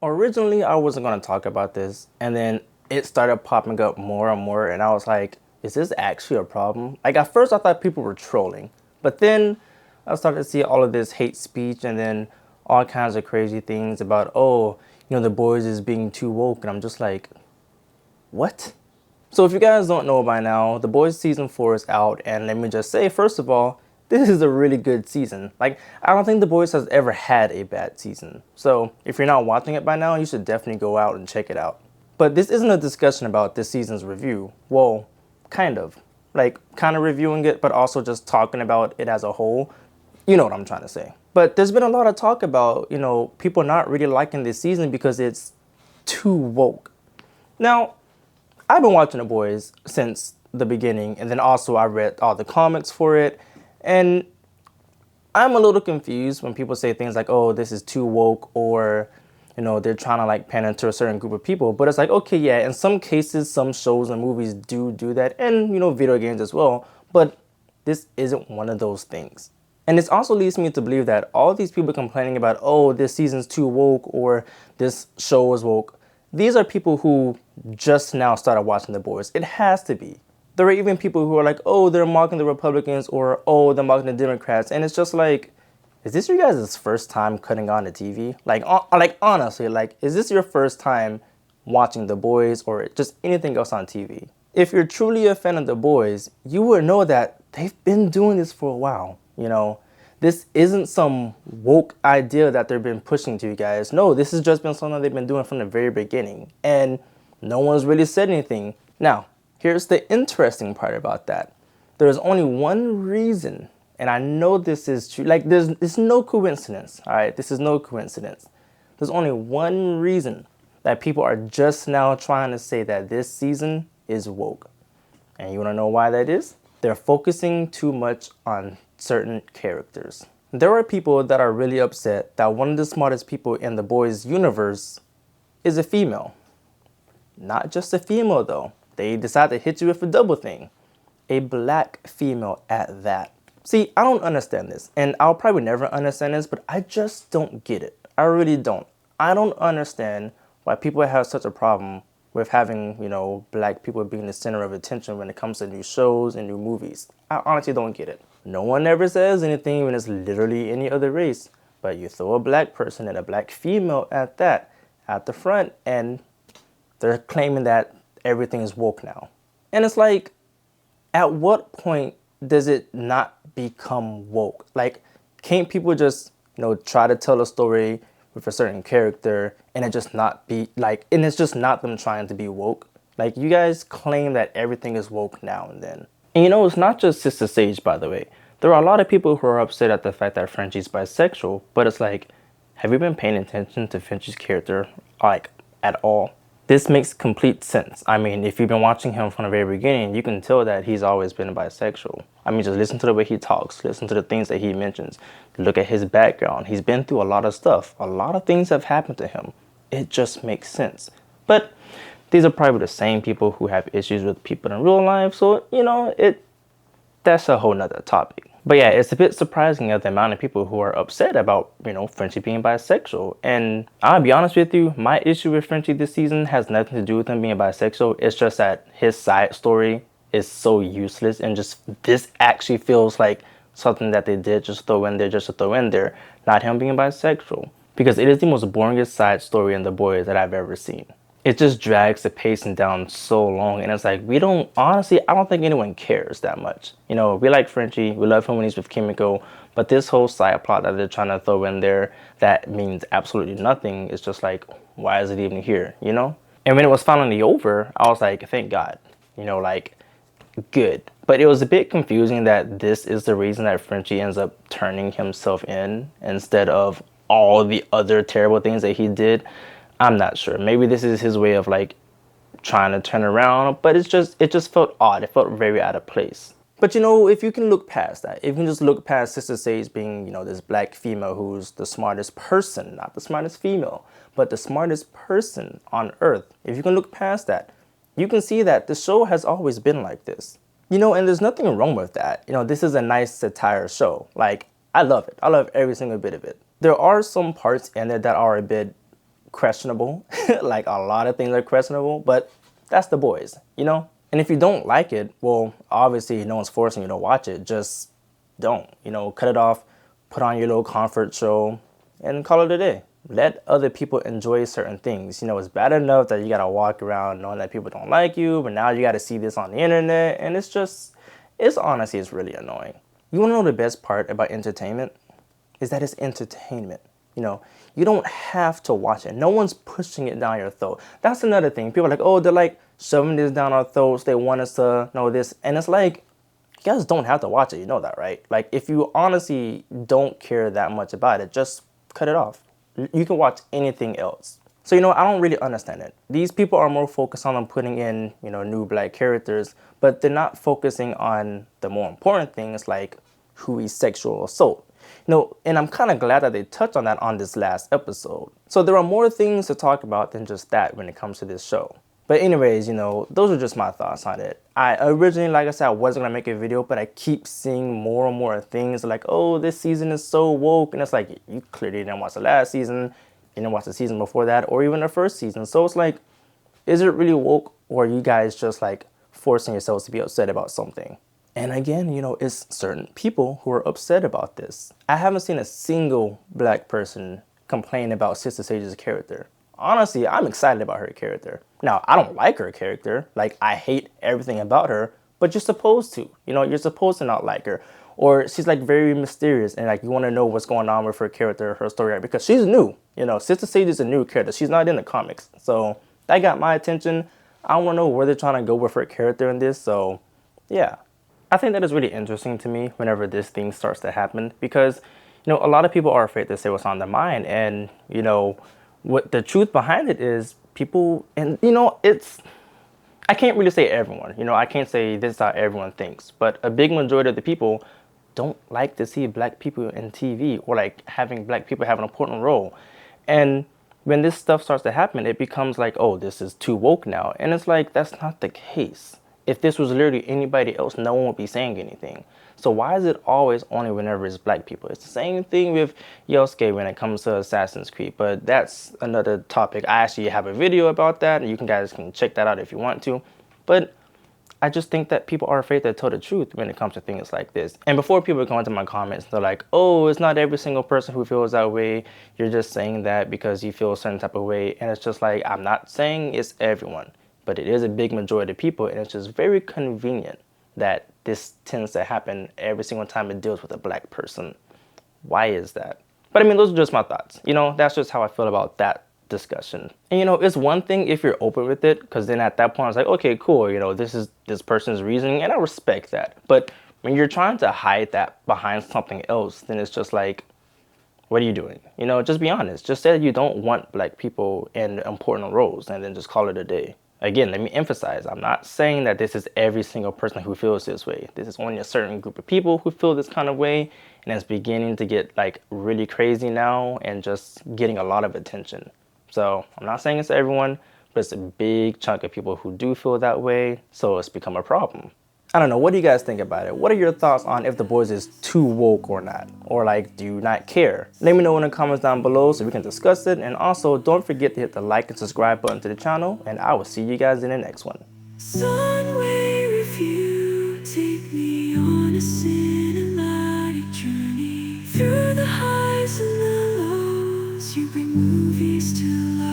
Originally, I wasn't going to talk about this, and then it started popping up more and more, and I was like, is this actually a problem? Like, at first, I thought people were trolling, but then I started to see all of this hate speech and then all kinds of crazy things about, oh, The Boys is being too woke, and I'm just like, what? So if you guys don't know by now, The Boys season 4 is out, and let me just say, first of all, this is a really good season. Like, I don't think The Boys has ever had a bad season. So if you're not watching it by now, you should definitely go out and check it out. But this isn't a discussion about this season's review. Well, kind of. Like, kind of reviewing it, but also just talking about it as a whole. You know what I'm trying to say. But there's been a lot of talk about, people not really liking this season because it's too woke. Now, I've been watching The Boys since the beginning, and then also I read all the comics for it, and I'm a little confused when people say things like, oh, this is too woke, or, they're trying to like pander to a certain group of people. But it's like, okay, yeah, in some cases, some shows and movies do that, and, video games as well, but this isn't one of those things. And this also leads me to believe that all these people complaining about, oh, this season's too woke, or this show is woke, these are people who just now started watching The Boys. It has to be. There are even people who are like, oh, they're mocking the Republicans, or oh, they're mocking the Democrats. And it's just like, is this your guys' first time cutting on the TV? Like honestly, like, is this your first time watching The Boys or just anything else on TV? If you're truly a fan of The Boys, you would know that they've been doing this for a while, This isn't some woke idea that they've been pushing to you guys. No, this has just been something they've been doing from the very beginning. And no one's really said anything. Now, here's the interesting part about that. There's only one reason, and I know this is true. Like, there's no coincidence, all right? This is no coincidence. There's only one reason that people are just now trying to say that this season is woke. And you want to know why that is? They're focusing too much on certain characters. There are people that are really upset that one of the smartest people in The Boys universe is a female. Not just a female though. They decide to hit you with a double thing. A black female at that. See, I don't understand this, and I'll probably never understand this, but I just don't get it. I really don't. I don't understand why people have such a problem with having, black people being the center of attention when it comes to new shows and new movies. I honestly don't get it. No one ever says anything when it's literally any other race, but you throw a black person and a black female at that, at the front, and they're claiming that everything is woke now. And it's like, at what point does it not become woke? Like, can't people just, try to tell a story with a certain character and it just not be like, and it's just not them trying to be woke? Like, you guys claim that everything is woke now and then. And it's not just Sister Sage, by the way. There are a lot of people who are upset at the fact that Frenchie's bisexual, but it's like, have you been paying attention to Frenchie's character, like, at all? This makes complete sense. I mean, if you've been watching him from the very beginning, you can tell that he's always been bisexual. I mean, just listen to the way he talks, listen to the things that he mentions, look at his background. He's been through a lot of stuff. A lot of things have happened to him. It just makes sense. But these are probably the same people who have issues with people in real life, so, that's a whole nother topic. But yeah, it's a bit surprising at the amount of people who are upset about, Frenchie being bisexual. And I'll be honest with you, my issue with Frenchie this season has nothing to do with him being bisexual. It's just that his side story is so useless, and just this actually feels like something that they did just throw in there just to throw in there, not him being bisexual. Because it is the most boringest side story in The Boys that I've ever seen. It just drags the pacing down so long, and it's like, I don't think anyone cares that much. We like Frenchie, we love him when he's with Kimiko, but this whole side plot that they're trying to throw in there that means absolutely nothing, is just like, why is it even here, And when it was finally over, I was like, thank God, good. But it was a bit confusing that this is the reason that Frenchie ends up turning himself in instead of all the other terrible things that he did. I'm not sure. Maybe this is his way of like trying to turn around, but it just felt odd. It felt very out of place. But if you can look past that, if you can just look past Sister Sage being, this black female who's the smartest person, not the smartest female, but the smartest person on earth, if you can look past that, you can see that the show has always been like this. And there's nothing wrong with that. This is a nice satire show. Like, I love it. I love every single bit of it. There are some parts in it that are a bit questionable. Like a lot of things are questionable, but that's The Boys, you know? And if you don't like it, well, obviously no one's forcing you to watch it. Just don't, you know, cut it off, put on your little comfort show, and call it a day. Let other people enjoy certain things. You know, it's bad enough that you gotta walk around knowing that people don't like you, but now you gotta see this on the internet, and it's honestly, it's really annoying. You wanna know the best part about entertainment? Is that it's entertainment. You know, you don't have to watch it. No one's pushing it down your throat. That's another thing. People are like, oh, they're like shoving this down our throats. They want us to know this. And it's like, you guys don't have to watch it. You know that, right? Like, if you honestly don't care that much about it, just cut it off. You can watch anything else. So, you know, I don't really understand it. These people are more focused on putting in, you know, new black characters, but they're not focusing on the more important things like who is sexual assault. You know, and I'm kind of glad that they touched on that on this last episode. So there are more things to talk about than just that when it comes to this show. But anyways, you know, those are just my thoughts on it. I originally, like I said, I wasn't going to make a video, but I keep seeing more and more things like, oh, this season is so woke. And it's like, you clearly didn't watch the last season, you didn't watch the season before that, or even the first season. So it's like, is it really woke, or are you guys just like forcing yourselves to be upset about something? And again, you know, it's certain people who are upset about this. I haven't seen a single black person complain about Sister Sage's character. Honestly, I'm excited about her character. Now, I don't like her character. Like, I hate everything about her, but you're supposed to. You know, you're supposed to not like her. Or she's like very mysterious and like you want to know what's going on with her character, her story, because she's new. You know, Sister Sage is a new character. She's not in the comics. So that got my attention. I want to know where they're trying to go with her character in this. So, yeah. I think that is really interesting to me whenever this thing starts to happen because, you know, a lot of people are afraid to say what's on their mind. And, you know, what the truth behind it is people, and, you know, I can't really say everyone, you know, I can't say this is how everyone thinks, but a big majority of the people don't like to see black people in TV or like having black people have an important role. And when this stuff starts to happen, it becomes like, oh, this is too woke now. And it's like, that's not the case. If this was literally anybody else, no one would be saying anything. So why is it always only whenever it's black people? It's the same thing with Yosuke when it comes to Assassin's Creed, but that's another topic. I actually have a video about that, and you guys can check that out if you want to. But I just think that people are afraid to tell the truth when it comes to things like this. And before people go into my comments, they're like, oh, it's not every single person who feels that way. You're just saying that because you feel a certain type of way. And it's just like, I'm not saying it's everyone, but it is a big majority of people, and it's just very convenient that this tends to happen every single time it deals with a black person. Why is that? But I mean, those are just my thoughts. You know, that's just how I feel about that discussion. And you know, it's one thing if you're open with it, because then at that point it's like, okay, cool, you know, this is this person's reasoning, and I respect that. But when you're trying to hide that behind something else, then it's just like, what are you doing? You know, just be honest. Just say that you don't want black people in important roles, and then just call it a day. Again, let me emphasize, I'm not saying that this is every single person who feels this way. This is only a certain group of people who feel this kind of way, and it's beginning to get like really crazy now and just getting a lot of attention. So I'm not saying it's everyone, but it's a big chunk of people who do feel that way, so it's become a problem. I don't know, what do you guys think about it? What are your thoughts on if The Boys is too woke or not? Or like, do you not care? Let me know in the comments down below so we can discuss it. And also, don't forget to hit the like and subscribe button to the channel, and I will see you guys in the next one. Sunway Review, take me on a cinematic journey through the highs and the lows. You bring movies to life.